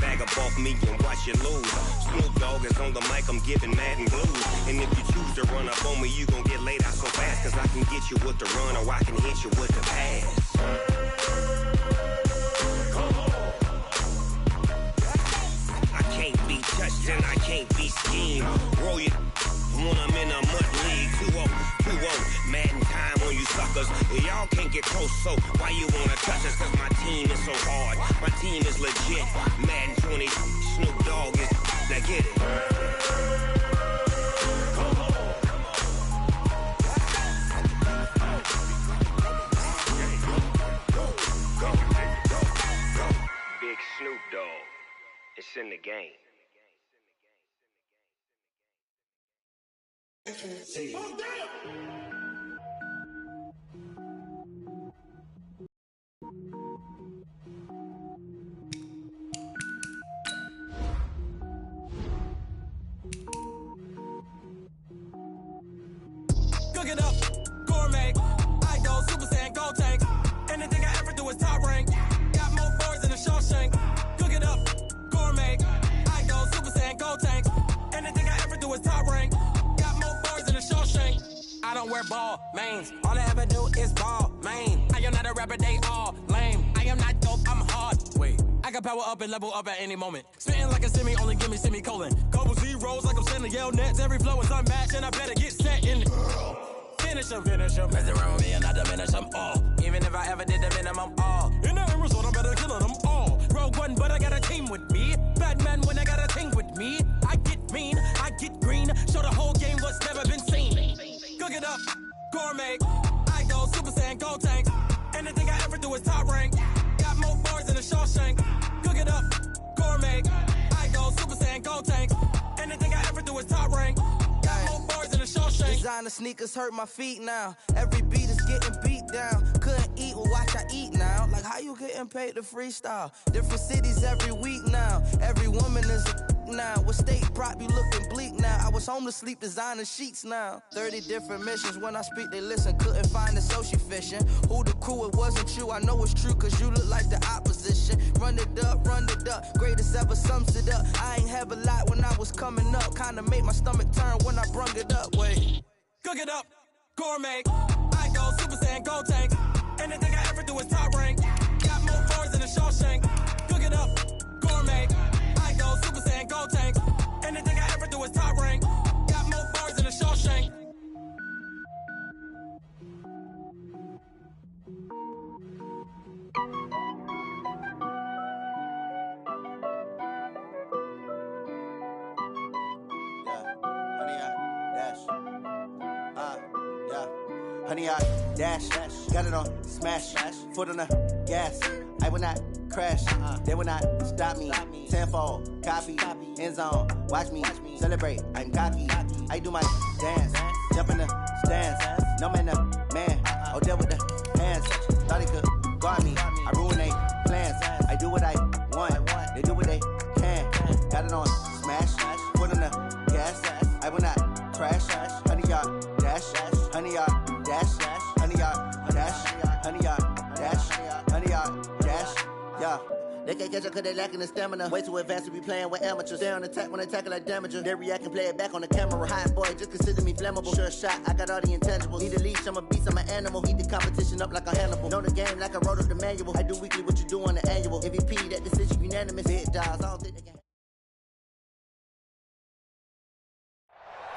Bag up off me and watch you lose. Snoop Dogg is on the mic, I'm giving mad and blues. And if you choose to run up on me, you gon' get laid out so fast. Cause I can get you with the run or I can hit you with the pass. I can't be touched and I can't be schemed. Roll you when I'm in a mud league. 2-0, mad in time on you suckers. Y'all can't get close, so why you wanna touch us? Cause my team is so hard, my team is legit. Madden 20, Snoop Dogg is, now get it. Big Snoop Dogg, it's in the game. See. Cook it up, gourmet. I go Super Saiyan, go tank. Anything I ever do is top rank. Got more boys than a Shawshank. Cook it up, gourmet. I go Super Saiyan, go tank. Anything I ever do is top rank. I don't wear ball mains. All I ever do is ball main. I am not a rapper, they all lame. I am not dope, I'm hard. Wait, I can power up and level up at any moment. Spitting like a semi, only give me semicolon. Couple zeros like I'm sending yell nets. Every flow is unmatched and I better get set in. Finish them. Mess around with me and I diminish them all. Even if I ever did the minimum all. In the end result, I better kill them all. Rogue One, but I got a team with me. Batman when I got a team with me. I get mean, I get green. Show the whole game what's never been seen. Cook it up, gourmet. I go Super Saiyan, go tank. Anything I ever do is top rank. Got more bars than a Shawshank. Cook it up, gourmet. I go Super Saiyan, go tank. Anything I ever do is top rank. Got more bars than a Shawshank. Designer sneakers hurt my feet now. Every beat is getting beat down. Couldn't eat, well watch I eat now. Like how you getting paid to freestyle? Different cities every week now. Every woman is a now. With state prop, you looking bleak now. I was home to sleep, designing sheets now. 30 different missions. When I speak, they listen. Couldn't find the social fishing. Who the crew, it wasn't you. I know it's true, cause you look like the opposition. Run it up. Greatest ever sums it up. I ain't have a lot when I was coming up. Kinda made my stomach turn when I brung it up. Wait. Cook it up, gourmet. I go Super Saiyan, go tank. Anything I ever do is top rank. Got more bars than a Shawshank. Cook it up, gourmet. I go Super Saiyan, go tank. Anything I ever do is top rank. Got more bars than a Shawshank. Honey, I dash, got it on smash, foot on the gas. I will not crash, they will not stop me. Tenfold, copy, end zone, watch me celebrate. I'm cocky, I do my dance, jump in the stands. No man, oh deal with the hands. Thought he could guard me, I ruin they plans. I do what I want, they do what they can. Got it on smash, foot on the gas. I will not crash, honey, y'all dash, honey, y'all dash, honey, y'all dash, honey, y'all dash, honey, y'all dash, yeah. They can't catch up cause they lacking the stamina. Way too advanced to be playing with amateurs. Stay on attack when I tackle like damager. They react and play it back on the camera. Hot boy, just consider me flammable. Sure shot, I got all the intangibles. Need a leash, I'm a beast, I'm an animal. Eat the competition up like a Hannibal. Know the game like I wrote up the manual. I do weekly what you do on the annual. MVP, that decision unanimous. Big dials, I don't think they can.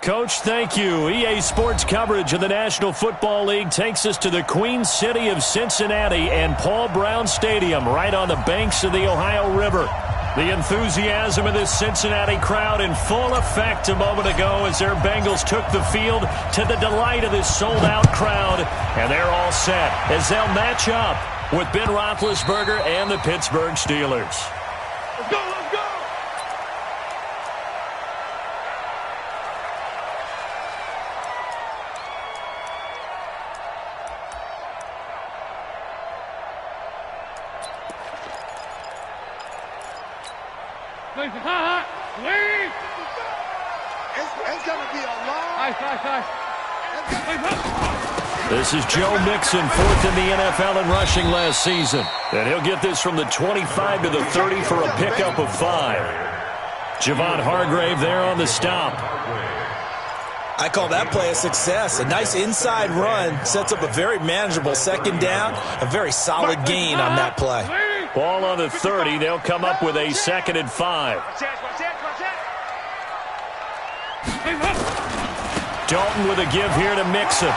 Coach, thank you. EA Sports coverage of the National Football League takes us to the Queen City of Cincinnati and Paul Brown Stadium right on the banks of the Ohio River. The enthusiasm of this Cincinnati crowd in full effect a moment ago as their Bengals took the field to the delight of this sold-out crowd. And they're all set as they'll match up with Ben Roethlisberger and the Pittsburgh Steelers. Let's go, let's go! It's going to be a long... Nice. This is Joe Mixon, fourth in the NFL in rushing last season. And he'll get this from the 25 to the 30 for a pickup of 5. Javon Hargrave there on the stop. I call that play a success. A nice inside run sets up a very manageable second down. A very solid gain on that play. Ball on the 30. They'll come up with a 2nd and 5. Dalton with a give here to Mixon.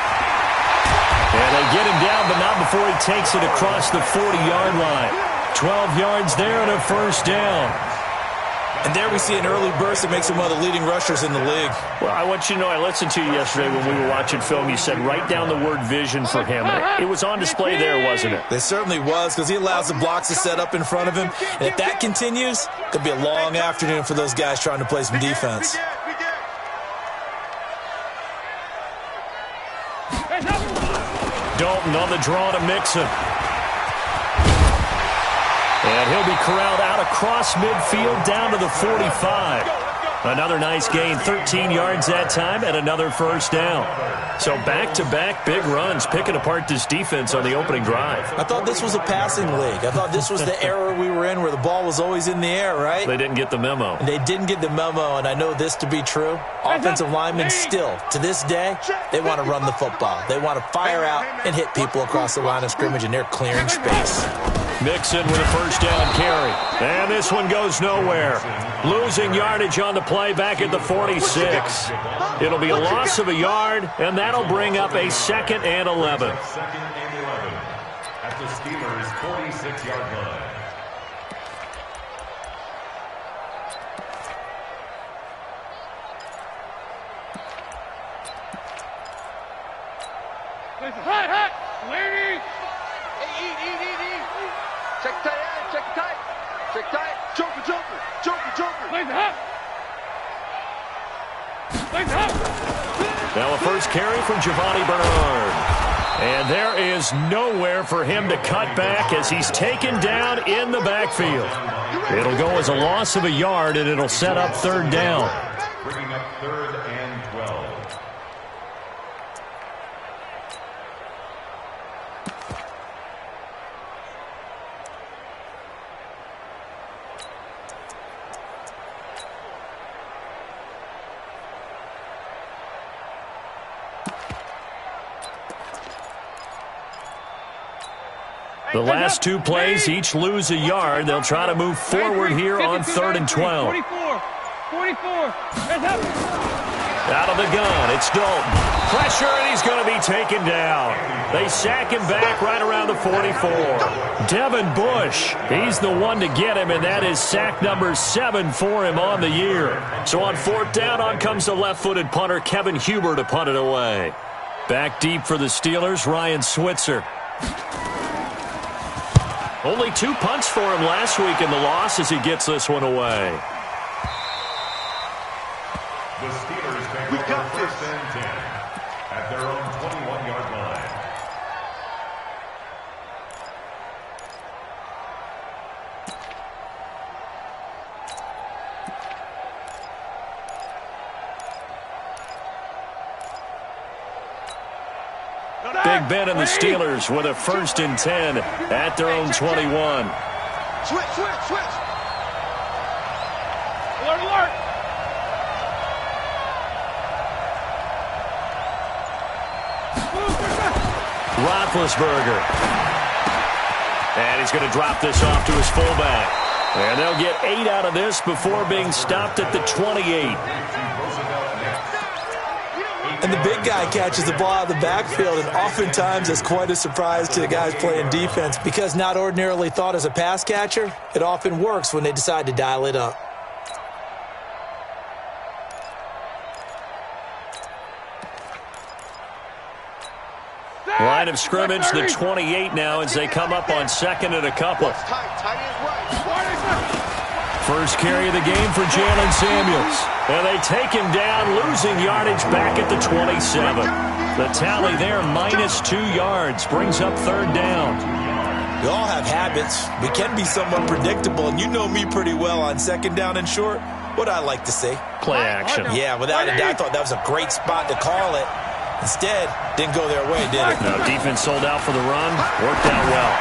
And they get him down, but not before he takes it across the 40-yard line. 12 yards there and a first down. And there we see an early burst that makes him one of the leading rushers in the league. Well, I want you to know, I listened to you yesterday when we were watching film. You said write down the word vision for him. It was on display there, wasn't it? It certainly was, because he allows the blocks to set up in front of him. And if that continues, it could be a long afternoon for those guys trying to play some defense. Dalton on the draw to Mixon. And he'll be corralled out across midfield down to the 45. Another nice gain, 13 yards that time, and another first down. So back-to-back big runs, picking apart this defense on the opening drive. I thought this was a passing league. I thought this was the era we were in where the ball was always in the air, right? They didn't get the memo. And they didn't get the memo, and I know this to be true. Offensive linemen still, to this day, they want to run the football. They want to fire out and hit people across the line of scrimmage, and they're clearing space. Mixon with a first down carry. And this one goes nowhere. Losing yardage on the play back at the 46. It'll be a loss of a yard, and that'll bring up a 2nd and 11. At the Steelers' 46-yard line. Hey, ladies! Hey, eat. Check tight. Joker. Now a first carry from Giovanni Bernard. And there is nowhere for him to cut back as he's taken down in the backfield. It'll go as a loss of a yard, and it'll set up 3rd down. Bringing up 3rd and 12. The last 2 plays each lose a yard. They'll try to move forward here on 3rd and 12. 44. Out of the gun, it's Dalton. Pressure, and he's going to be taken down. They sack him back right around the 44. Devin Bush, he's the one to get him, and that is sack number 7 for him on the year. So on 4th down, on comes the left-footed punter, Kevin Huber, to punt it away. Back deep for the Steelers, Ryan Switzer. Only 2 punts for him last week in the loss as he gets this one away. The Steelers take over 1st and 10 at their own 21-yard line. Big Ben and the Steelers with a 1st and 10 at their own 21. Switch. Alert. Roethlisberger. And he's going to drop this off to his fullback. And they'll get 8 out of this before being stopped at the 28. And the big guy catches the ball out of the backfield, and oftentimes it's quite a surprise to the guys playing defense because not ordinarily thought as a pass catcher, it often works when they decide to dial it up. Line of scrimmage, the 28 now as they come up on 2nd and a couple. First carry of the game for Jalen Samuels. And they take him down, losing yardage back at the 27. The tally there, -2 yards, brings up 3rd down. We all have habits. We can be somewhat predictable, and you know me pretty well on 2nd down and short. What I like to say. Play action. Yeah, without a doubt, I thought that was a great spot to call it. Instead, didn't go their way, did it? Now defense sold out for the run. Worked out well.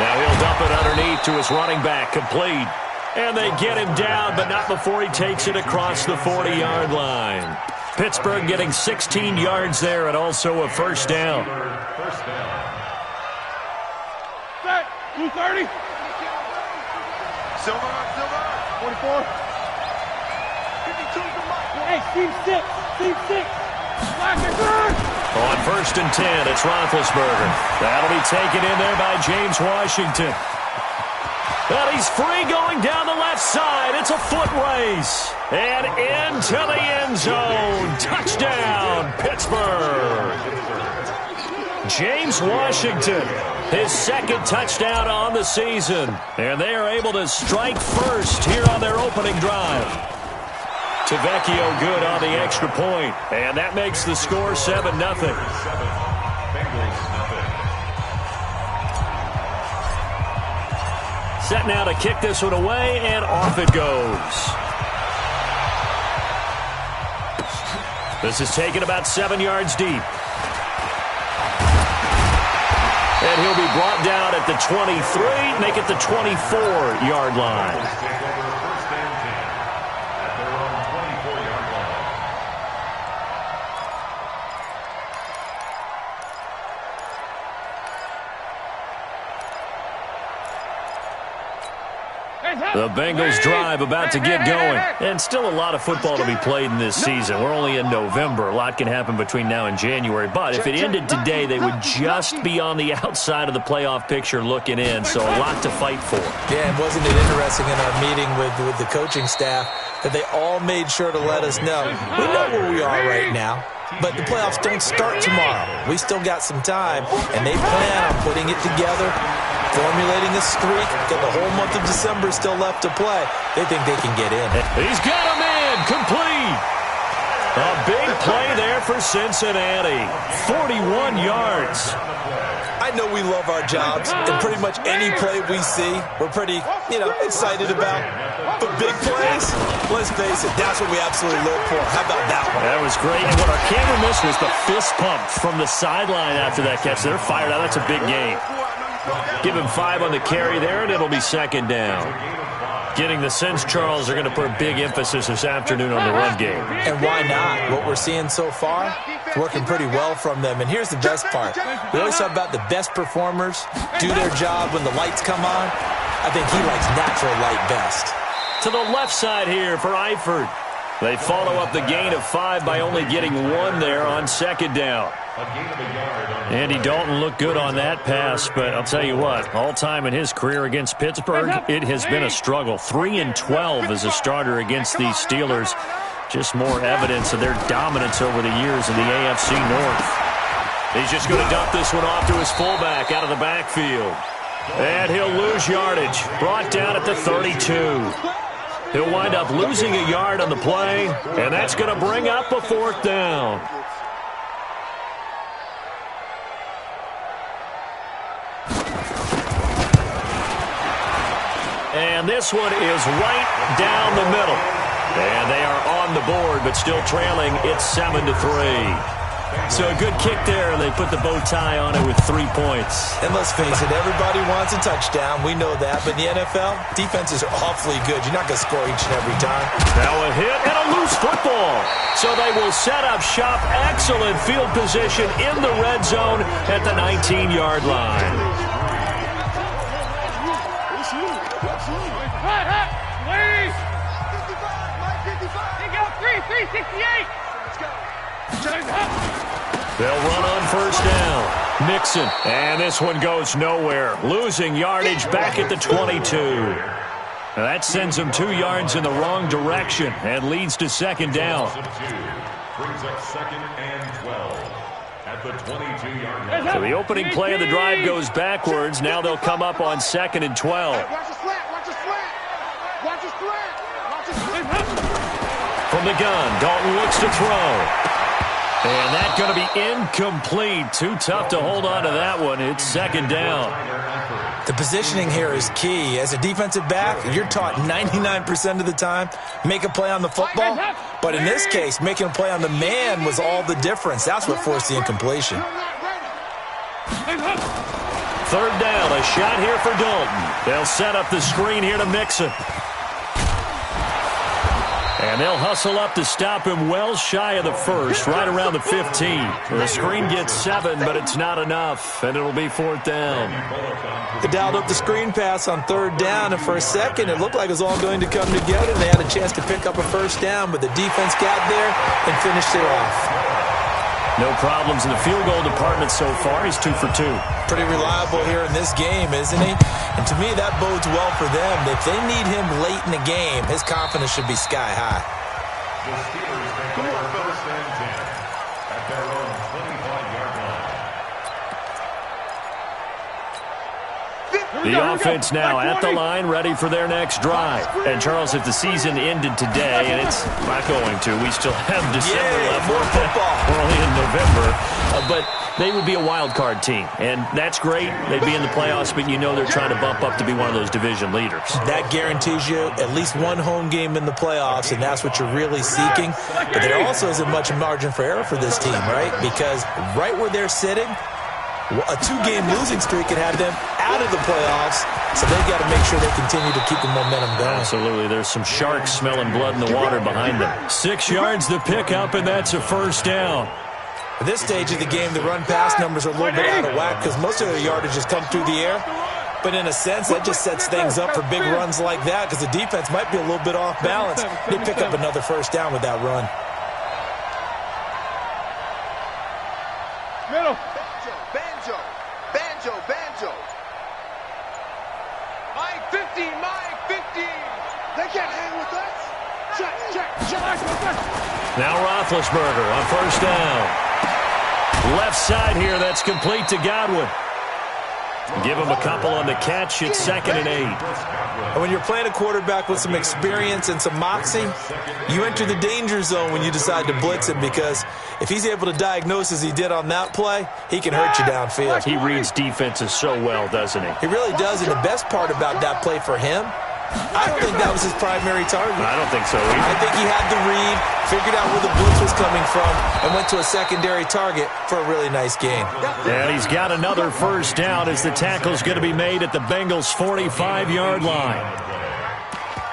Now he'll dump it underneath to his running back. Complete. And they get him down, but not before he takes it across the 40-yard line. Pittsburgh getting 16 yards there and also a first down. Set. 230. Silver. 44. 52 to Mike. Hey, team 6. Team 6. On 1st and 10, it's Roethlisberger. That'll be taken in there by James Washington. And he's free going down the left side. It's a foot race. And into the end zone. Touchdown, Pittsburgh. James Washington, his second touchdown on the season. And they are able to strike first here on their opening drive. Tavecchio good on the extra point. And that makes the score 7-0. Set now to kick this one away, and off it goes. This is taken about 7 yards deep. And he'll be brought down at the 23, make it the 24-yard line. The Bengals drive about to get going. And still a lot of football to be played in this season. We're only in November. A lot can happen between now and January. But if it ended today, they would just be on the outside of the playoff picture looking in. So a lot to fight for. Yeah, and wasn't it interesting in our meeting with the coaching staff that they all made sure to let us know. We know where we are right now. But the playoffs don't start tomorrow. We still got some time. And they plan on putting it together, formulating a streak. Got the whole month of December still left to play. They think they can get in. He's got him in. Complete. A big play there for Cincinnati. 41 yards. I know we love our jobs, and pretty much any play we see, we're pretty, excited about. But big plays, let's face it, that's what we absolutely live for. How about that one? That was great. And what our camera missed was the fist pump from the sideline after that catch. They're fired out. That's a big gain. Give him 5 on the carry there, and it'll be second down. Getting the sense, Charles, they're going to put a big emphasis this afternoon on the run game. And why not? What we're seeing so far, it's working pretty well from them. And here's the best part. We always talk about the best performers do their job when the lights come on. I think he likes natural light best. To the left side here for Eifert. They follow up the gain of 5 by only getting 1 there on second down. Andy Dalton looked good on that pass, but I'll tell you what, all time in his career against Pittsburgh, it has been a struggle. 3-12 as a starter against these Steelers. Just more evidence of their dominance over the years in the AFC North. He's just going to dump this one off to his fullback out of the backfield. And he'll lose yardage. Brought down at the 32. He'll wind up losing a yard on the play, and that's going to bring up a 4th down. And this one is right down the middle. And they are on the board, but still trailing. It's 7-3. So a good kick there, and they put the bow tie on it with 3 points. And let's face it, everybody wants a touchdown. We know that. But in the NFL, defenses are awfully good. You're not going to score each and every time. Now a hit and a loose football. So they will set up shop. Excellent field position in the red zone at the 19-yard line. Ladies! 55! They got 368! Let's go! They'll run on first down. Mixon. And this one goes nowhere. Losing yardage back at the 22. Now that sends them 2 yards in the wrong direction and leads to second down. Brings up 2nd and 12 at the 22-yard line. So the opening play of the drive goes backwards. Now they'll come up on 2nd and 12. Watch the slant! Watch the slant! Watch the slant! Watch the slant! From the gun, Dalton looks to throw. And that's going to be incomplete. Too tough to hold on to that one. It's second down. The positioning here is key. As a defensive back, you're taught 99% of the time, make a play on the football. But in this case, making a play on the man was all the difference. That's what forced the incompletion. Third down, a shot here for Dalton. They'll set up the screen here to Mixon. And they'll hustle up to stop him well shy of the first, right around the 15. The screen gets 7, but it's not enough, and it'll be 4th down. They dialed up the screen pass on 3rd down, and for a second it looked like it was all going to come together. They had a chance to pick up a 1st down, but the defense got there and finished it off. No problems in the field goal department so far. He's 2 for 2. Pretty reliable here in this game, isn't he? And to me, that bodes well for them. If they need him late in the game, his confidence should be sky high. The Steelers take over 1st and 10 at their own 25-yard line. The offense now at the line, ready for their next drive. And, Charles, if the season ended today, and it's not going to, we still have December left. More football. We're only in November. But they would be a wild card team, and that's great. They'd be in the playoffs, but you know they're trying to bump up to be one of those division leaders. That guarantees you at least one home game in the playoffs, and that's what you're really seeking. But there also isn't much margin for error for this team, right? Because right where they're sitting, a 2-game losing streak could have them out of the playoffs, so they've got to make sure they continue to keep the momentum going. Absolutely. There's some sharks smelling blood in the water behind them. 6 yards the pickup, and that's a 1st down. At this stage of the game, the run-pass numbers are a little bit out of whack because most of their yardage has come through the air. But in a sense, that just sets things up for big runs like that because the defense might be a little bit off balance. They pick up another 1st down with that run. Middle. Banjo. My 50. They can't hang with us. Check. Now Roethlisberger on 1st down. Left side here, that's complete to Godwin. Give him a couple on the catch. It's 2nd and 8. And when you're playing a quarterback with some experience and some moxie, you enter the danger zone when you decide to blitz him because if he's able to diagnose as he did on that play, he can hurt you downfield. He reads defenses so well, doesn't he? He really does, and the best part about that play for him, I don't think that was his primary target. I don't think so either. I think he had the read, figured out where the blitz was coming from, and went to a secondary target for a really nice gain. And he's got another 1st down as the tackle's going to be made at the Bengals' 45-yard line.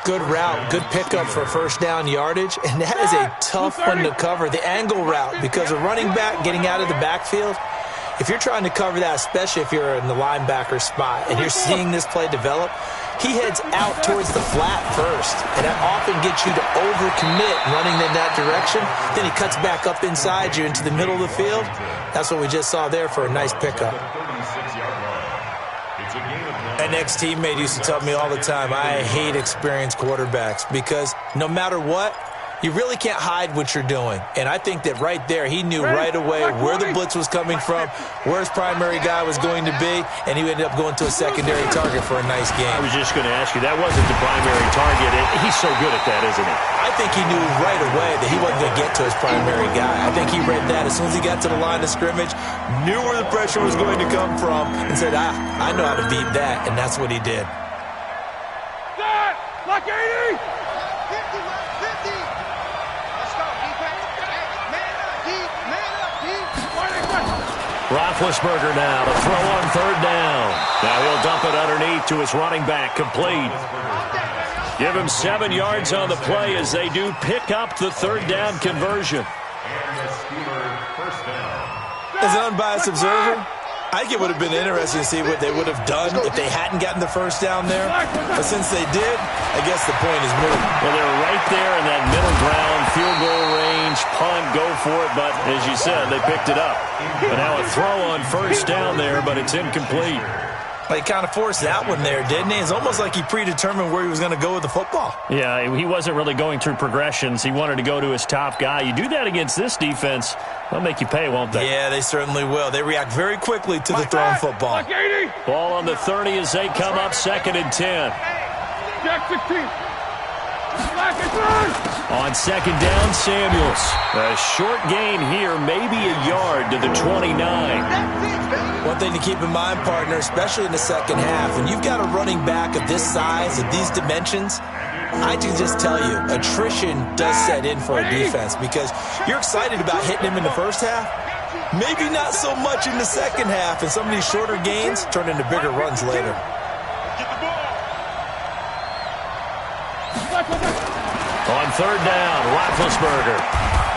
Good route, good pickup for 1st down yardage, and that is a tough one to cover, the angle route, because a running back getting out of the backfield, if you're trying to cover that, especially if you're in the linebacker spot and you're seeing this play develop, he heads out towards the flat first, and that often gets you to overcommit running in that direction. Then he cuts back up inside you into the middle of the field. That's what we just saw there for a nice pickup. An ex-teammate used to tell me all the time, I hate experienced quarterbacks because no matter what, you really can't hide what you're doing. And I think that right there, he knew right away where the blitz was coming from, where his primary guy was going to be, and he ended up going to a secondary target for a nice game. I was just going to ask you, that wasn't the primary target. He's so good at that, isn't he? I think he knew right away that he wasn't going to get to his primary guy. I think he read that as soon as he got to the line of scrimmage, knew where the pressure was going to come from, and said, I know how to beat that, and that's what he did. Like 80! Roethlisberger now to throw on 3rd down. Now he'll dump it underneath to his running back, complete. Give him 7 yards on the play as they do pick up the 3rd down conversion. As an unbiased observer, I think it would have been interesting to see what they would have done if they hadn't gotten the 1st down there. But since they did, I guess the point is moot. Well, they're right there in that middle ground, field goal range, punt, go for it. But as you said, they picked it up. But now a throw on 1st down there, but it's incomplete. Well, he kind of forced that one there, didn't he? It's almost like he predetermined where he was going to go with the football. Yeah, he wasn't really going through progressions. He wanted to go to his top guy. You do that against this defense, they'll make you pay, won't they? Yeah, they certainly will. They react very quickly to the thrown football. Ball on the 30 as they come up 2nd and 10. Jack 16. On second down, Samuels. A short gain here, maybe a yard to the 29. One thing to keep in mind, partner, especially in the second half, when you've got a running back of this size, of these dimensions, I can just tell you, attrition does set in for a defense because you're excited about hitting him in the first half. Maybe not so much in the second half, and some of these shorter gains turn into bigger runs later. On third down, Roethlisberger.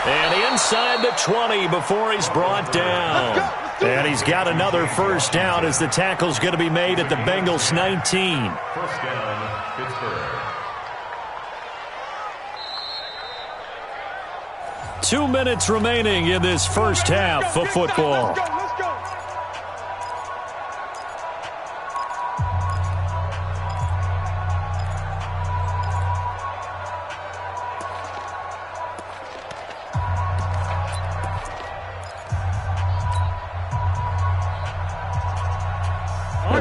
And inside the 20 before he's brought down. And he's got another first down as the tackle's going to be made at the Bengals 19. First down, Pittsburgh. 2 minutes remaining in this first half of football.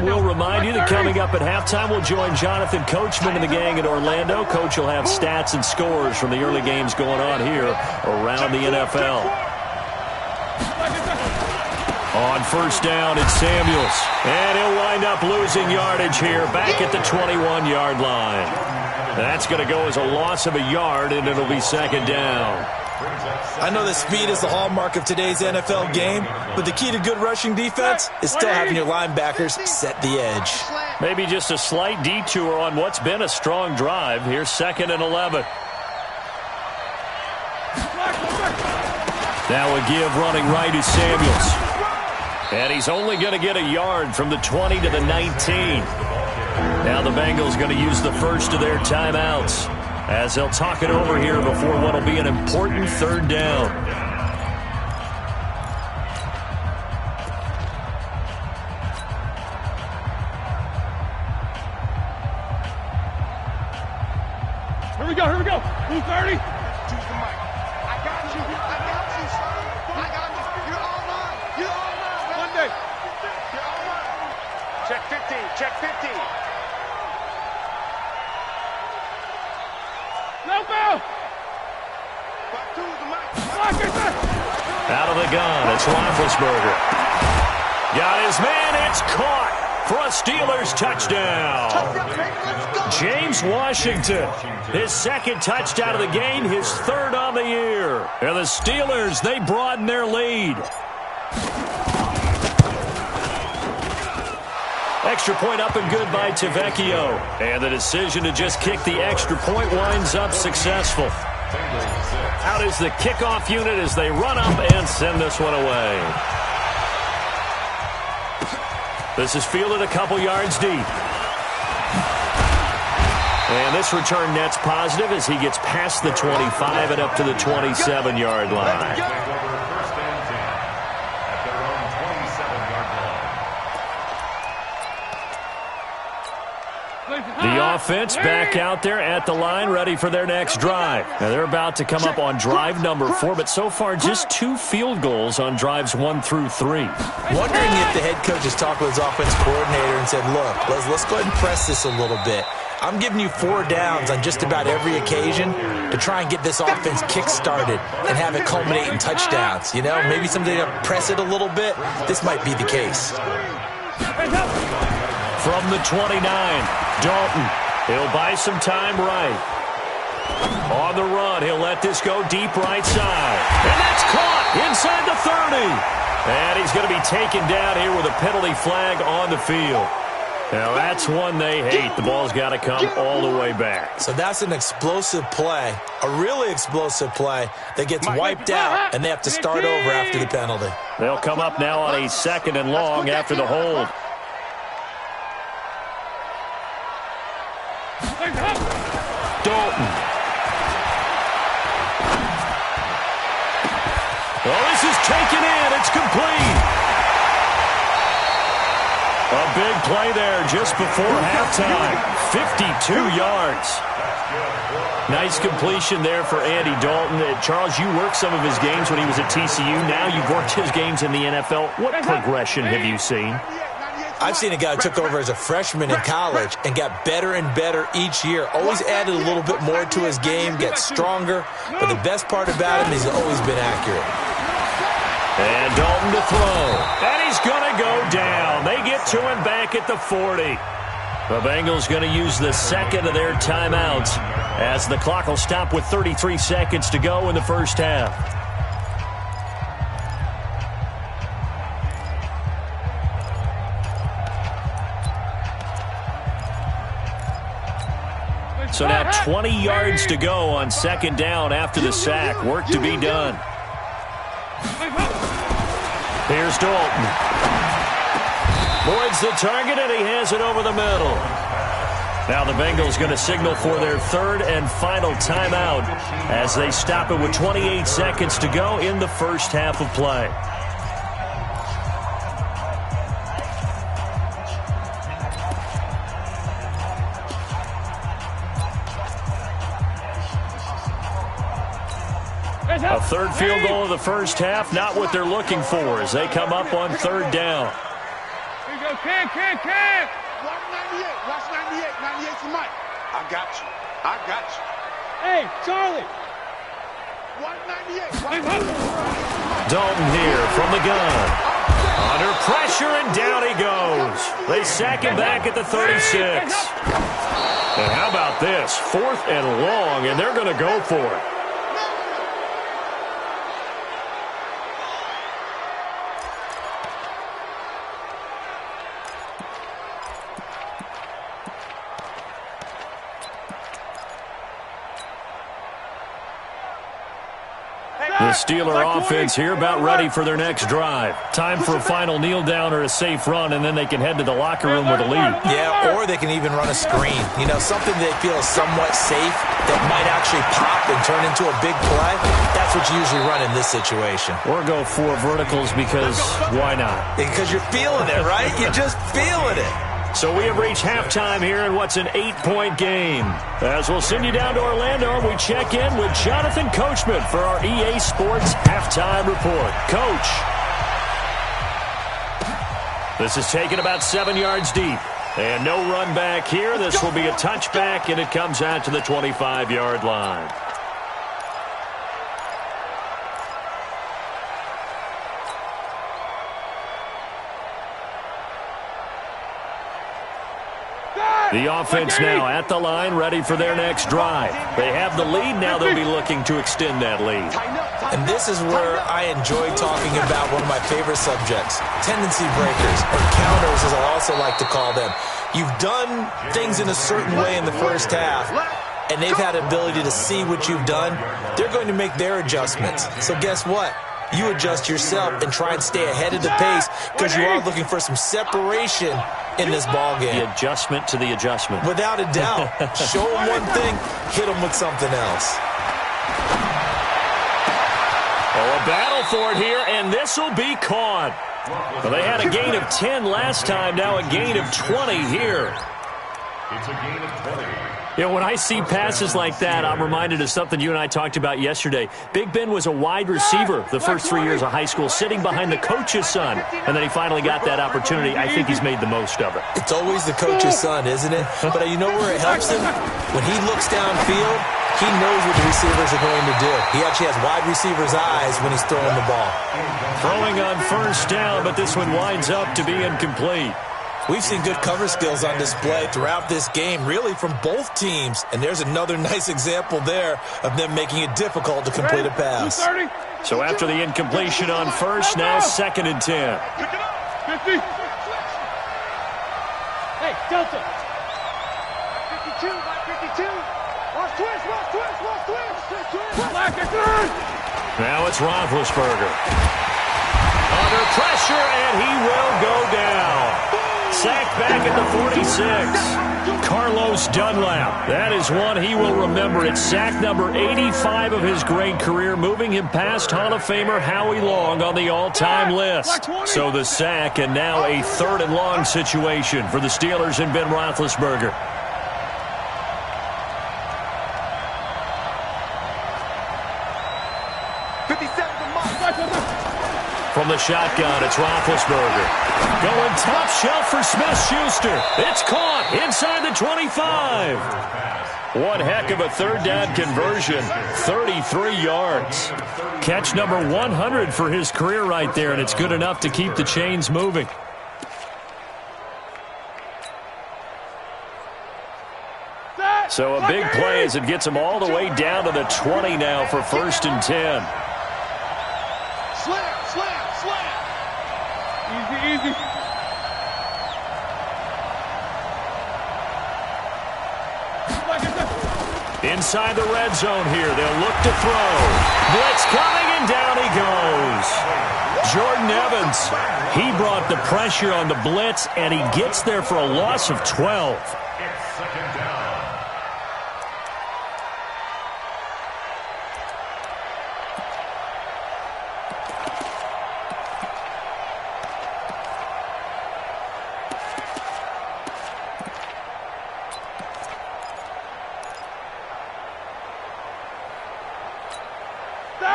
We'll remind you that coming up at halftime, we'll join Jonathan Coachman and the gang in Orlando. Coach will have stats and scores from the early games going on here around the NFL. On first down, it's Samuels. And he'll wind up losing yardage here back at the 21-yard line. That's going to go as a loss of a yard, and it'll be second down. I know that speed is the hallmark of today's NFL game, but the key to good rushing defense is still having your linebackers set the edge. Maybe just a slight detour on what's been a strong drive. Here's second and 11. That would give running right to Samuels. And he's only going to get a yard from the 20 to the 19. Now the Bengals going to use the first of their timeouts as they'll talk it over here before what will be an important third down. Here we go, here we go. 230. Choose the mic. I got you, son. I got you. You're all mine. You're all mine. Monday. You're all mine. Check 15, check 15. No foul. Out of the gun, it's Roethlisberger. Got his man, it's caught for a Steelers touchdown. James Washington, his second touchdown of the game, his third on the year. And the Steelers, they broaden their lead. Extra point up and good by Tavecchio. And the decision to just kick the extra point winds up successful. Out is the kickoff unit as they run up and send this one away. This is fielded a couple yards deep. And this return net's positive as he gets past the 25 and up to the 27-yard line. The offense back out there at the line, ready for their next drive. Now they're about to come up on drive number 4, but so far just 2 field goals on drives 1 through 3. Wondering if the head coach has talked with his offense coordinator and said, look, let's go ahead and press this a little bit. I'm giving you 4 downs on just about every occasion to try and get this offense kick-started and have it culminate in touchdowns. You know, maybe something to press it a little bit. This might be the case. From the 29, Dalton. He'll buy some time right. On the run, he'll let this go deep right side. And that's caught inside the 30. And he's going to be taken down here with a penalty flag on the field. Now that's one they hate. The ball's got to come all the way back. So that's an explosive play, a really explosive play that gets wiped out, and they have to start over after the penalty. They'll come up now on a 2nd and long after the hold. Dalton. Oh, this is taken in. It's complete. A big play there just before halftime. 52 yards. Nice completion there for Andy Dalton. Charles, you worked some of his games when he was at TCU. Now you've worked his games in the NFL. What progression have you seen? I've seen a guy who took over as a freshman in college and got better and better each year. Always added a little bit more to his game, gets stronger. But the best part about him is he's always been accurate. And Dalton to throw. And he's going to go down. They get to him back at the 40. The Bengals going to use the second of their timeouts as the clock will stop with 33 seconds to go in the first half. So now 20 yards to go on second down after the sack. Work to be done. Here's Dalton. Boyd's the target, and he has it over the middle. Now the Bengals going to signal for their third and final timeout as they stop it with 28 seconds to go in the first half of play. A third field goal of the first half, not what they're looking for as they come up on third down. Here you go, Cam. Watch 98. Watch 98. 98 to Mike. I got you. Hey, Charlie. Watch 98. Dalton here from the gun. Under pressure, and down he goes. They sack him back at the 36. And how about this? 4th and long, and they're going to go for it. The Steeler offense here about ready for their next drive. Time for a final kneel down or a safe run, and then they can head to the locker room with a lead. Yeah, or they can even run a screen. You know, something they feel is somewhat safe that might actually pop and turn into a big play. That's what you usually run in this situation. Or go 4 verticals because why not? Because you're feeling it, right? You're just feeling it. So we have reached halftime here in what's an 8-point game. As we'll send you down to Orlando, and we check in with Jonathan Coachman for our EA Sports Halftime Report. Coach. This is taken about 7 yards deep. And no run back here. This will be a touchback, and it comes out to the 25-yard line. The offense now at the line, ready for their next drive. They have the lead. Now they'll be looking to extend that lead. And this is where I enjoy talking about one of my favorite subjects, tendency breakers, or counters as I also like to call them. You've done things in a certain way in the first half, and they've had the ability to see what you've done. They're going to make their adjustments. So guess what? You adjust yourself and try and stay ahead of the pace because you are looking for some separation in this ball game. The adjustment to the adjustment. Without a doubt. Show them one thing, hit them with something else. Oh, a battle for it here, and this will be caught. Well, they had a gain of 10 last time, now a gain of 20 here. It's a gain of 20. You know, when I see passes like that, I'm reminded of something you and I talked about yesterday. Big Ben was a wide receiver the first 3 years of high school, sitting behind the coach's son, and then he finally got that opportunity. I think he's made the most of it. It's always the coach's son, isn't it? But you know where it helps him? When he looks downfield, he knows what the receivers are going to do. He actually has wide receivers' eyes when he's throwing the ball. Throwing on first down, but this one winds up to be incomplete. We've seen good cover skills on display throughout this game, really from both teams. And there's another nice example there of them making it difficult to complete a pass. So after the incompletion on first, now 2nd and 10. 50. Hey, Delta. 52, 52. Watch twist. Now it's Roethlisberger. Under pressure, and he will go down. Sacked back at the 46. Carlos Dunlap. That is one he will remember. It's sack number 85 of his great career, moving him past Hall of Famer Howie Long on the all-time list. So the sack, and now a 3rd and long situation for the Steelers and Ben Roethlisberger. From the shotgun, it's Roethlisberger. Going top shelf for Smith-Schuster. It's caught inside the 25. One heck of a third down conversion. 33 yards. Catch number 100 for his career right there, and it's good enough to keep the chains moving. So a big play as it gets him all the way down to the 20 now for 1st and 10. Slam, slam, slam. Easy, easy. Inside the red zone here, they'll look to throw. Blitz coming, and down he goes. Jordan Evans, he brought the pressure on the blitz, and he gets there for a loss of 12. It's 2nd down.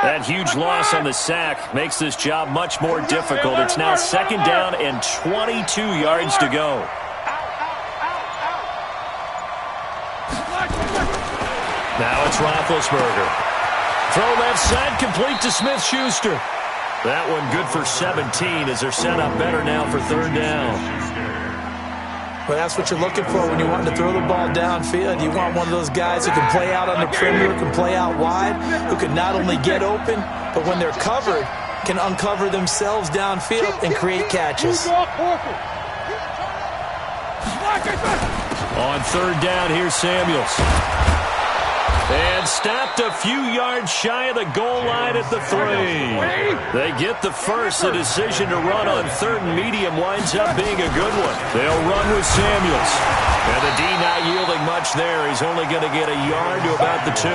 That huge loss on the sack makes this job much more difficult. It's now 2nd down and 22 yards to go. Now it's Roethlisberger. Throw left side, complete to Smith-Schuster. That one good for 17 as they're set up better now for 3rd down. Well, that's what you're looking for when you want to throw the ball downfield. You want one of those guys who can play out on the perimeter, can play out wide, who can not only get open, but when they're covered, can uncover themselves downfield and create catches. On 3rd down, here's Samuels. And stopped a few yards shy of the goal line at the 3. They get the first. The decision to run on 3rd and medium winds up being a good one. They'll run with Samuels. And the D not yielding much there. He's only going to get a yard to about the 2.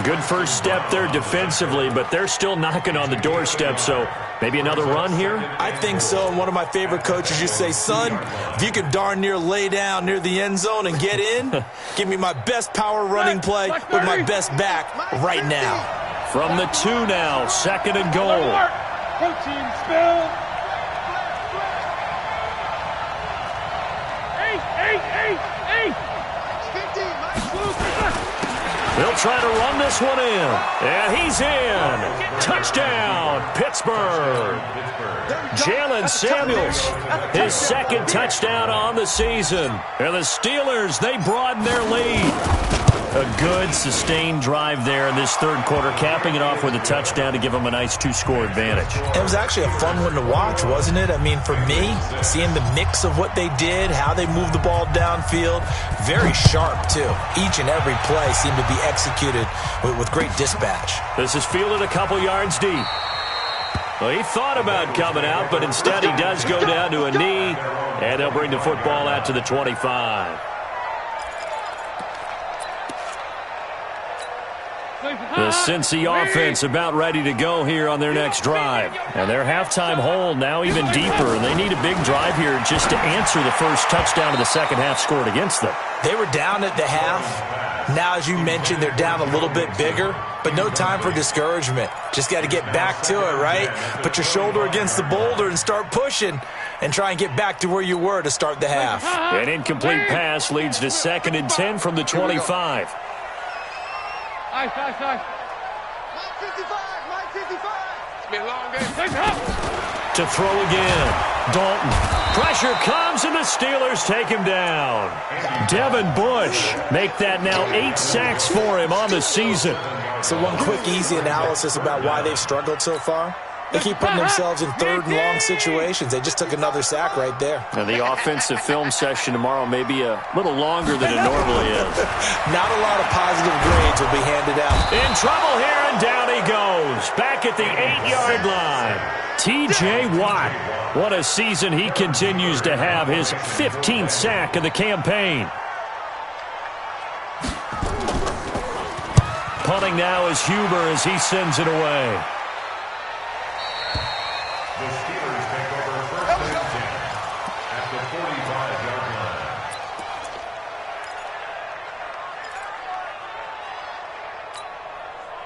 Good first step there defensively, but they're still knocking on the doorstep, so maybe another run here? I think so, and one of my favorite coaches used to say, son, if you could darn near lay down near the end zone and get in, give me my best power running play with my best back right now. From the 2 now, 2nd and goal. Protein spill. 8. 15. They'll try to run this one in. And he's in. Touchdown, Pittsburgh. Jalen Samuels, his 2nd touchdown on the season. And the Steelers, they broaden their lead. A good, sustained drive there in this 3rd quarter, capping it off with a touchdown to give them a nice 2-score advantage. It was actually a fun one to watch, wasn't it? I mean, for me, seeing the mix of what they did, how they moved the ball downfield, very sharp, too. Each and every play seemed to be executed with great dispatch. This is fielded a couple yards deep. Well, he thought about coming out, but instead he does go down to a knee, and they'll bring the football out to the 25. The Cincy offense about ready to go here on their next drive. And their halftime hole now even deeper, and they need a big drive here just to answer the first touchdown of the second half scored against them. They were down at the half. Now, as you mentioned, they're down a little bit bigger, but no time for discouragement. Just got to get back to it, right? Put your shoulder against the boulder and start pushing and try and get back to where you were to start the half. An incomplete pass leads to 2nd and 10 from the 25. Nice. Line 55. It's been a long game. To throw again. Dalton. Pressure comes, and the Steelers take him down. Devin Bush make that now 8 sacks for him on the season. So one quick, easy analysis about why they've struggled so far. They keep putting themselves in 3rd and long situations. They just took another sack right there. Now, the offensive film session tomorrow may be a little longer than it normally is. Not a lot of positive grades will be handed out. In trouble here, and down he goes. Back at the 8-yard line. T.J. Watt. What a season he continues to have. His 15th sack of the campaign. Punting now is Huber as he sends it away. The Steelers take over 1st and 10 at the 45-yard line.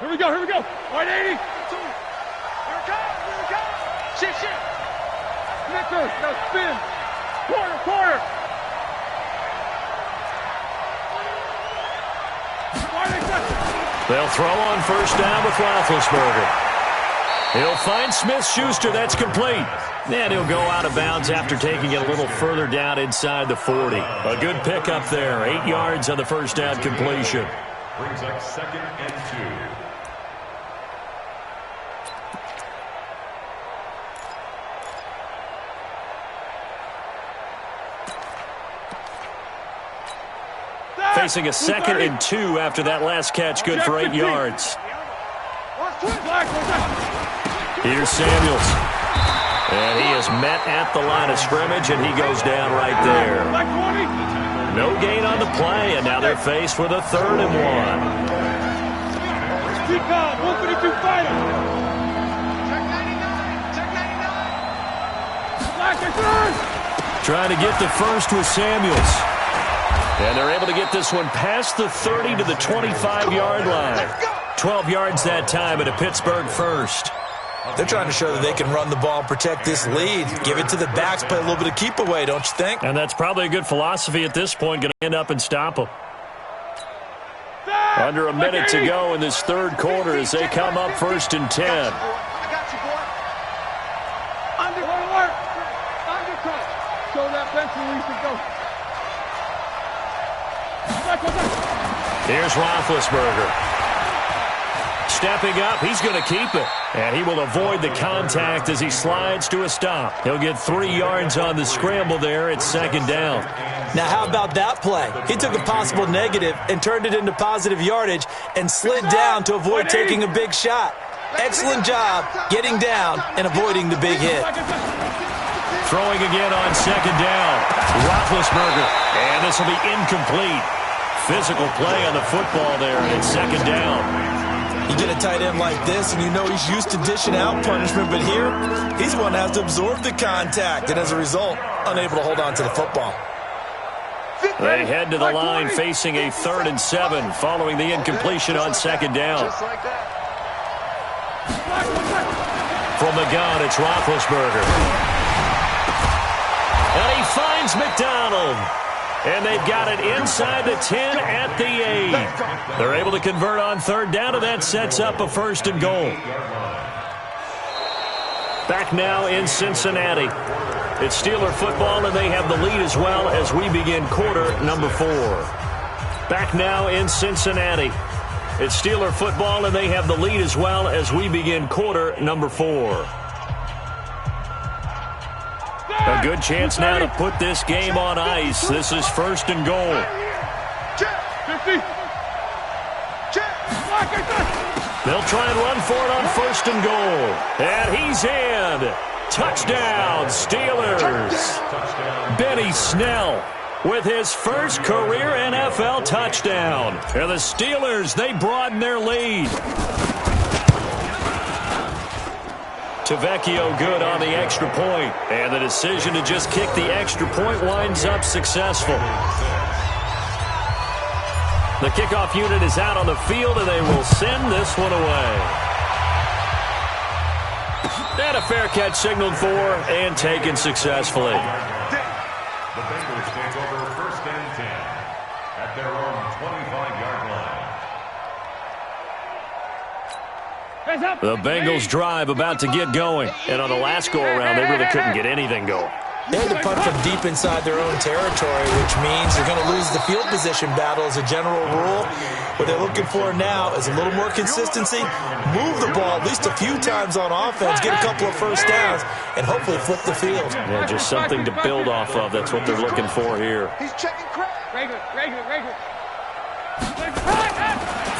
Here we go. 180. Here it comes. Shit. Snicker, now spin. Quarter. They'll throw on first down with Roethlisberger. He'll find Smith-Schuster. That's complete. And he'll go out of bounds after taking it a little further down inside the 40. A good pickup there. 8 yards on the first down completion. Brings up 2nd and 2. Facing a 2nd and 2 after that last catch. Good for 8 yards. Here's Samuels. And he is met at the line of scrimmage, and he goes down right there. No gain on the play, and now they're faced with a 3rd and 1. Keep calm, 152 fighter. Check 99. Trying to get the first with Samuels. And they're able to get this one past the 30 to the 25-yard line. 12 yards that time at a Pittsburgh first. They're trying to show that they can run the ball and protect this lead. Give it to the backs, play a little bit of keep away, don't you think? And that's probably a good philosophy at this point. Going to end up and stop them. Under a minute to go in this 3rd quarter as they come up 1st and 10. I got you, boy. Undercut. Show that bench release and go. Here's Roethlisberger. Stepping up, he's going to keep it. And he will avoid the contact as he slides to a stop. He'll get 3 yards on the scramble there. It's 2nd down. Now, how about that play? He took a possible negative and turned it into positive yardage and slid down to avoid taking a big shot. Excellent job getting down and avoiding the big hit. Throwing again on 2nd down. Roethlisberger. And this will be incomplete. Physical play on the football there, and it's 2nd down. You get a tight end like this, and you know he's used to dishing out punishment, but here, he's the one that has to absorb the contact, and as a result, unable to hold on to the football. They head to the line facing a 3rd and 7 following the incompletion on 2nd down. From the gun, it's Roethlisberger. And he finds McDonald. And they've got it inside the 10 at the 8. They're able to convert on 3rd down, and that sets up a 1st and goal. Back now in Cincinnati. It's Steeler football, and they have the lead as well as we begin quarter number 4. Back now in Cincinnati. It's Steeler football, and they have the lead as well as we begin quarter number 4. A good chance now to put this game on ice. This is 1st and goal. They'll try and run for it on 1st and goal. And he's in. Touchdown, Steelers. Benny Snell with his first career NFL touchdown. And the Steelers, they broaden their lead. Tavecchio good on the extra point. And the decision to just kick the extra point winds up successful. The kickoff unit is out on the field, and they will send this one away. And a fair catch signaled for and taken successfully. The Bengals take over 1st and 10 at their own 25-yard line. The Bengals drive about to get going. And on the last go-around, they really couldn't get anything going. They had to punt from deep inside their own territory, which means they're going to lose the field position battle as a general rule. What they're looking for now is a little more consistency, move the ball at least a few times on offense, get a couple of first downs, and hopefully flip the field. Yeah, just something to build off of. That's what they're looking for here. He's checking crack. Regular.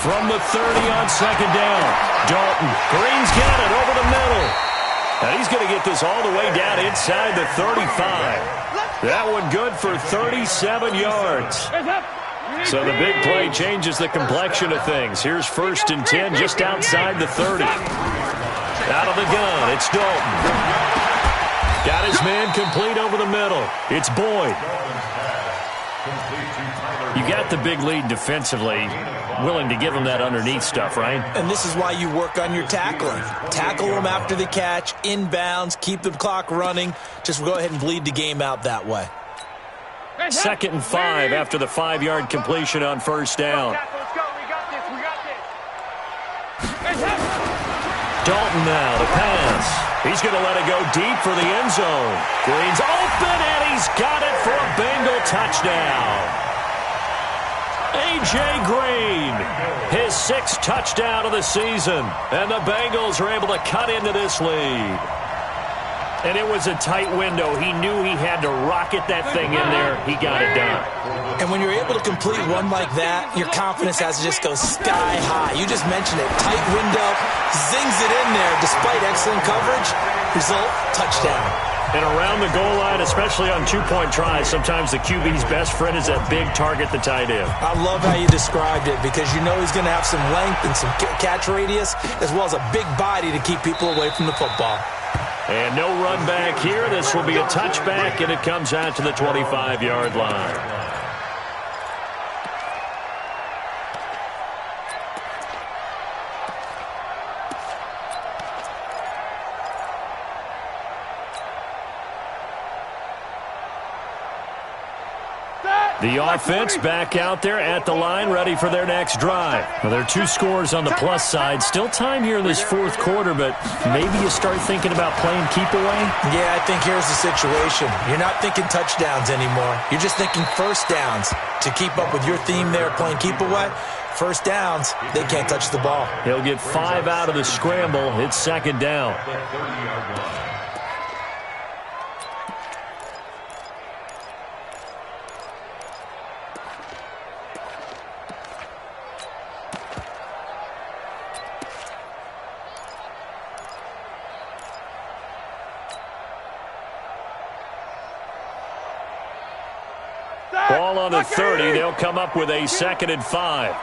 From the 30 on 2nd down, Dalton. Green's got it over the middle. And he's going to get this all the way down inside the 35. That one good for 37 yards. So the big play changes the complexion of things. Here's 1st and 10 just outside the 30. Out of the gun, it's Dalton. Got his man complete over the middle. It's Boyd. You got the big lead defensively, willing to give them that underneath stuff, right? And this is why you work on your tackling. Tackle them after the catch, inbounds, keep the clock running. Just go ahead and bleed the game out that way. 2nd and 5 after the 5-yard completion on first down. Dalton now to pass. He's going to let it go deep for the end zone. Green's open, and he's got it for a Bengal touchdown. A.J. Green, his 6th touchdown of the season, and the Bengals are able to cut into this lead. And it was a tight window. He knew he had to rocket that thing in there. He got it done. And when you're able to complete one like that, your confidence has to just go sky high. You just mentioned it. Tight window, zings it in there despite excellent coverage. Result, touchdown. And around the goal line, especially on 2-point tries, sometimes the QB's best friend is that big target, the tight end. I love how you described it because you know he's going to have some length and some catch radius as well as a big body to keep people away from the football. And no run back here. This will be a touchback, and it comes out to the 25-yard line. The offense back out there at the line, ready for their next drive. Well, there are 2 scores on the plus side. Still time here in this 4th quarter, but maybe you start thinking about playing keep away? Yeah, I think here's the situation. You're not thinking touchdowns anymore. You're just thinking first downs. To keep up with your theme there, playing keep away, first downs, they can't touch the ball. He'll get 5 out of the scramble. It's 2nd down. Ball on the 30. They'll come up with a 2nd and 5.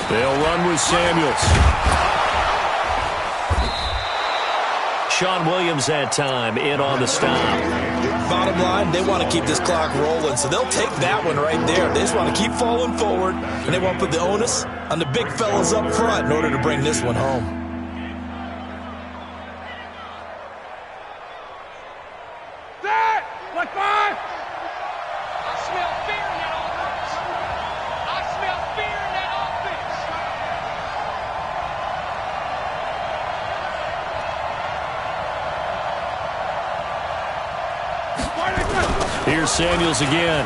They'll run with Samuels. Sean Williams that time in on the stop. Bottom line, they want to keep this clock rolling, so they'll take that one right there. They just want to keep falling forward, and they want to put the onus on the big fellas up front in order to bring this one home. Here's Samuels again.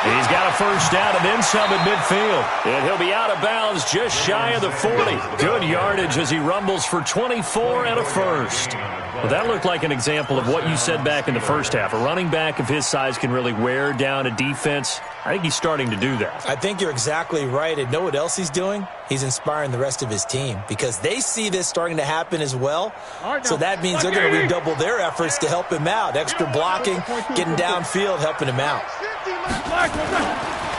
He's got a first down and then some at midfield. And he'll be out of bounds just shy of the 40. Good yardage as he rumbles for 24 and a first. Well, that looked like an example of what you said back in the first half. A running back of his size can really wear down a defense. I think he's starting to do that. I think you're exactly right. And know what else he's doing? He's inspiring the rest of his team because they see this starting to happen as well. So that means they're going to redouble their efforts to help him out. Extra blocking, getting downfield, helping him out.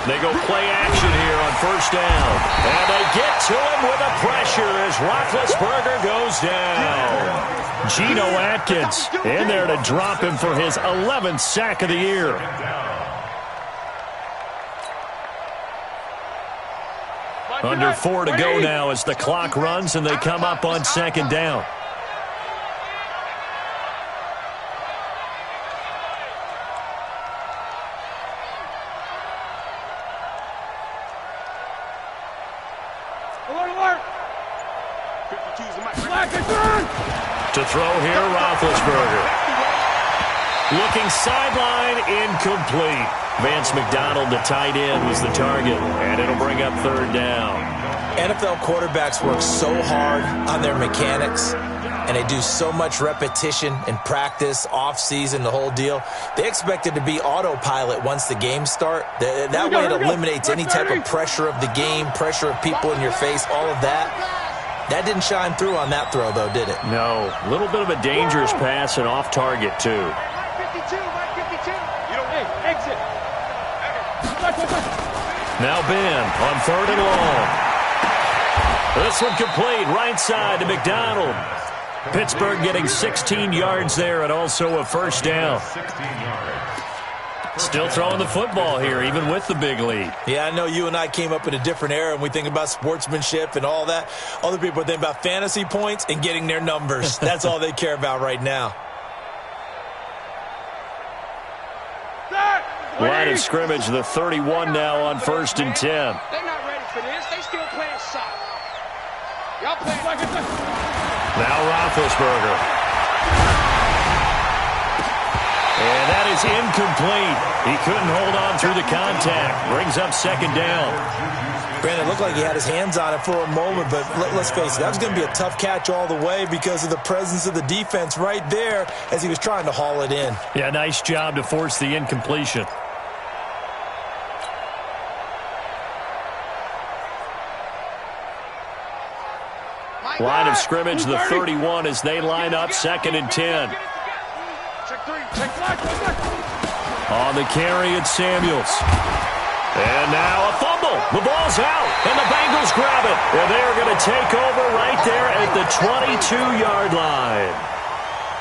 They go play action here on first down. And they get to him with a pressure as Roethlisberger goes down. Geno Atkins in there to drop him for his 11th sack of the year. Under 4 to go now as the clock runs and they come up on 2nd down. To throw here, Roethlisberger. Looking sideline, incomplete. Vance McDonald, the tight end, was the target, and it'll bring up 3rd down. NFL quarterbacks work so hard on their mechanics, and they do so much repetition and practice, off-season, the whole deal. They expect it to be autopilot once the games start. That way it eliminates any type of pressure of the game, pressure of people in your face, all of that. That didn't shine through on that throw, though, did it? No. A little bit of a dangerous pass and off target, too. Exit. Now Ben on 3rd and long. This one complete, right side to McDonald. Pittsburgh getting 16 yards there and also a first down. 16 yards. Still throwing the football here, even with the big lead. Yeah, I know you and I came up in a different era, and we think about sportsmanship and all that. Other people are thinking about fantasy points and getting their numbers. That's all they care about right now. Line of scrimmage, the 31 now on 1st and 10. They're not ready for this. They still playing soccer. Y'all playing like it's Now Roethlisberger. And that is incomplete. He couldn't hold on through the contact. Brings up 2nd down. Granted, it looked like he had his hands on it for a moment, but let's face it, that was going to be a tough catch all the way because of the presence of the defense right there as he was trying to haul it in. Yeah, nice job to force the incompletion. Line of scrimmage, the 31 as they line up 2nd and 10. On the carry, it's Samuels. And now a fumble. The ball's out, and the Bengals grab it. And they're going to take over right there at the 22-yard line.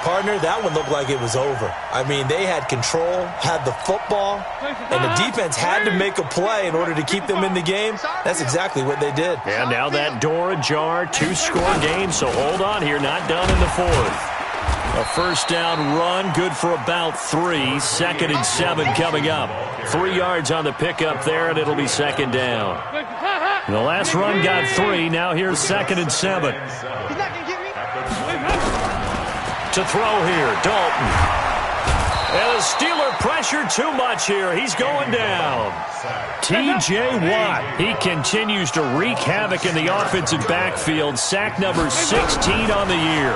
Partner, that one looked like it was over. I mean, they had control, had the football, and the defense had to make a play in order to keep them in the game. That's exactly what they did. And now that door ajar, 2-score game, so hold on here, not done in the 4th. A first down run, good for about 3. 2nd and 7 coming up. 3 yards on the pickup there, and it'll be 2nd down. The last run got 3. Now here's 2nd and 7. To throw here, Dalton. And the Steeler pressure too much here. He's going down. T.J. Watt, he continues to wreak havoc in the offensive backfield. Sack number 16 on the year.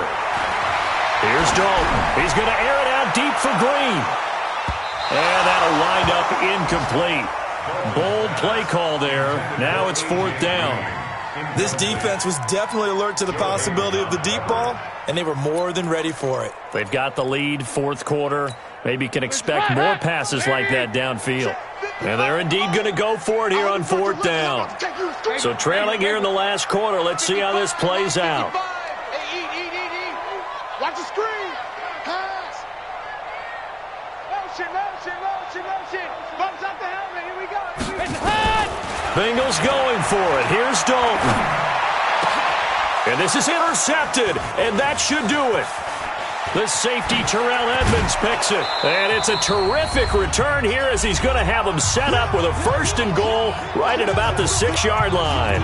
Here's Dalton. He's going to air it out deep for Green. And that'll wind up incomplete. Bold play call there. Now it's 4th down. This defense was definitely alert to the possibility of the deep ball, and they were more than ready for it. They've got the lead, 4th quarter. Maybe can expect more passes like that downfield. And they're indeed going to go for it here on 4th down. So trailing here in the last quarter. Let's see how this plays out. Watch the screen. Pass. Motion. Bumps off the helmet. Here we go. Bengals going for it. Here's Dalton. And this is intercepted. And that should do it. The safety, Terrell Edmonds, picks it. And it's a terrific return here as he's going to have them set up with a 1st and goal right at about the 6-yard line.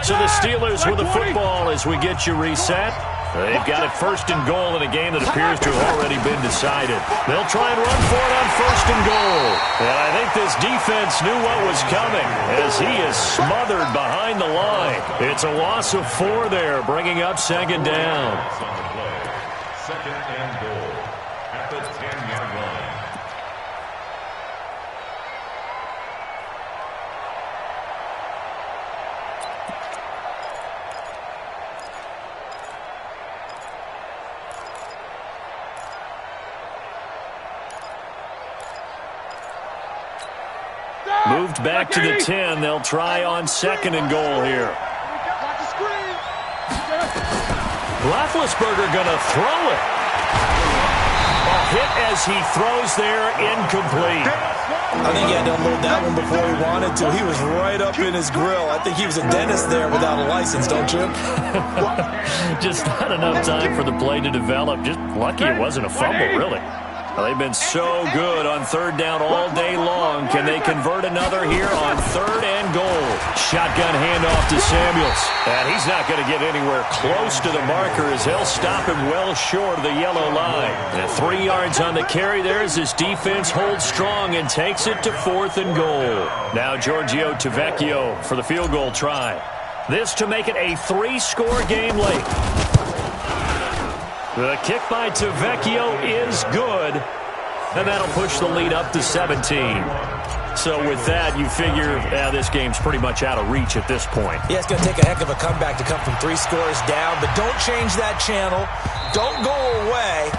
So the Steelers with the football as we get you reset. They've got it 1st and goal in a game that appears to have already been decided. They'll try and run for it on 1st and goal. And I think this defense knew what was coming as he is smothered behind the line. It's a loss of 4 there, bringing up 2nd down. 2nd and goal at the 10-yard line. Moved back to the 10. They'll try on 2nd and goal here. Roethlisberger going to throw it. A hit as he throws there, incomplete. I think he had to unload that one before he wanted to. He was right up in his grill. I think he was a dentist there without a license, don't you? Just not enough time for the play to develop. Just lucky it wasn't a fumble, really. Well, they've been so good on 3rd down all day long. Can they convert another here on 3rd and goal? Shotgun handoff to Samuels. And he's not going to get anywhere close to the marker as he'll stop him well short of the yellow line. And 3 yards on the carry there as his defense holds strong and takes it to 4th and goal. Now Giorgio Tavecchio for the field goal try. This to make it a 3-score game late. The kick by Tavecchio is good. And that'll push the lead up to 17. So with that, you figure this game's pretty much out of reach at this point. Yeah, it's going to take a heck of a comeback to come from 3 scores down, but don't change that channel. Don't go away.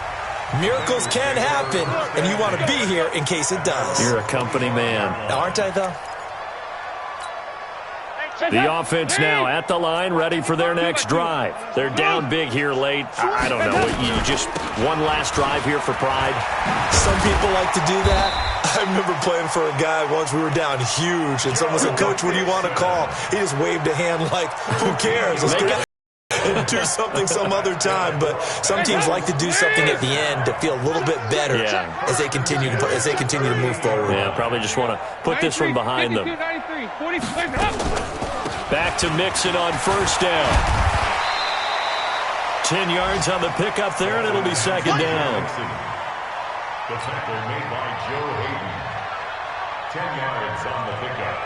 Miracles can happen, and you want to be here in case it does. You're a company man. Aren't I, though? The offense now at the line, ready for their next drive. They're down big here late. I don't know. You just one last drive here for pride? Some people like to do that. I remember playing for a guy once. We were down huge, and someone said, "Coach, what do you want to call?" He just waved a hand like, who cares? Let's get it and do something some other time. But some teams like to do something at the end to feel a little bit better as they continue to move forward. Yeah, probably just want to put this one behind them. Back to Mixon on first down. 10 yards on the pickup there, and it'll be second down. The tackle made by Joe Hayden. 10 yards on the pickup.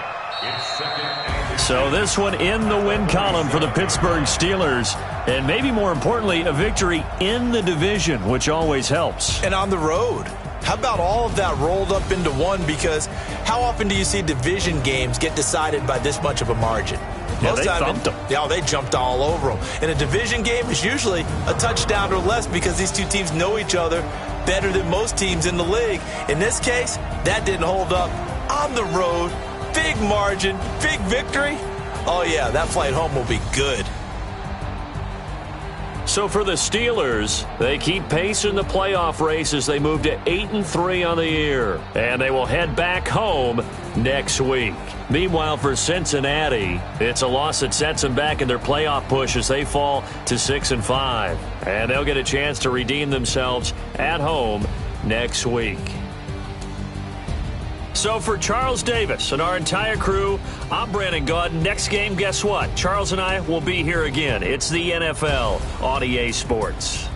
It's second and... So this one in the win column for the Pittsburgh Steelers. And maybe more importantly, a victory in the division, which always helps. And on the road. How about all of that rolled up into one? Because how often do you see division games get decided by this much of a margin? Yeah, they thumped them. Yeah, they jumped all over them. And a division game is usually a touchdown or less because these two teams know each other better than most teams in the league. In this case, that didn't hold up. On the road, big margin, big victory. Oh, yeah, that flight home will be good. So for the Steelers, they keep pace in the playoff race as they move to 8-3 on the year. And they will head back home next week. Meanwhile, for Cincinnati, it's a loss that sets them back in their playoff push as they fall to 6-5. And they'll get a chance to redeem themselves at home next week. So for Charles Davis and our entire crew, I'm Brandon Gaudin. Next game, guess what? Charles and I will be here again. It's the NFL on EA Sports.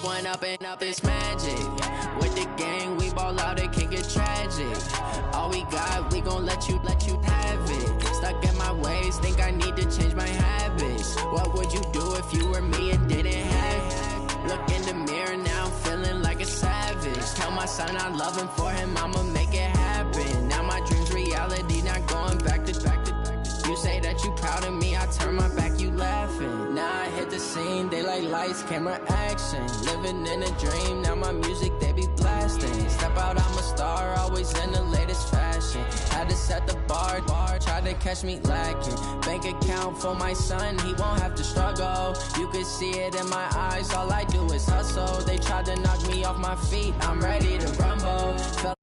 One up and up is magic. With the gang, we ball out, it can get tragic. All we got, we gon' let you have it. Stuck in my ways, think I need to change my habits. What would you do if you were me and didn't have it? Look in the mirror now, I'm feeling like a savage. Tell my son I love him, for him I'ma make it happen. Now my dream's reality, not going back to. You say that you proud of me, I turn my back, you laughing. Now I hit the scene, daylight lights, camera action. Living in a dream, now my music, they be blasting. Step out, I'm a star, always in the latest fashion. Had to set the bar, try to catch me lacking. Bank account for my son, he won't have to struggle. You can see it in my eyes, all I do is hustle. They tried to knock me off my feet, I'm ready to rumble.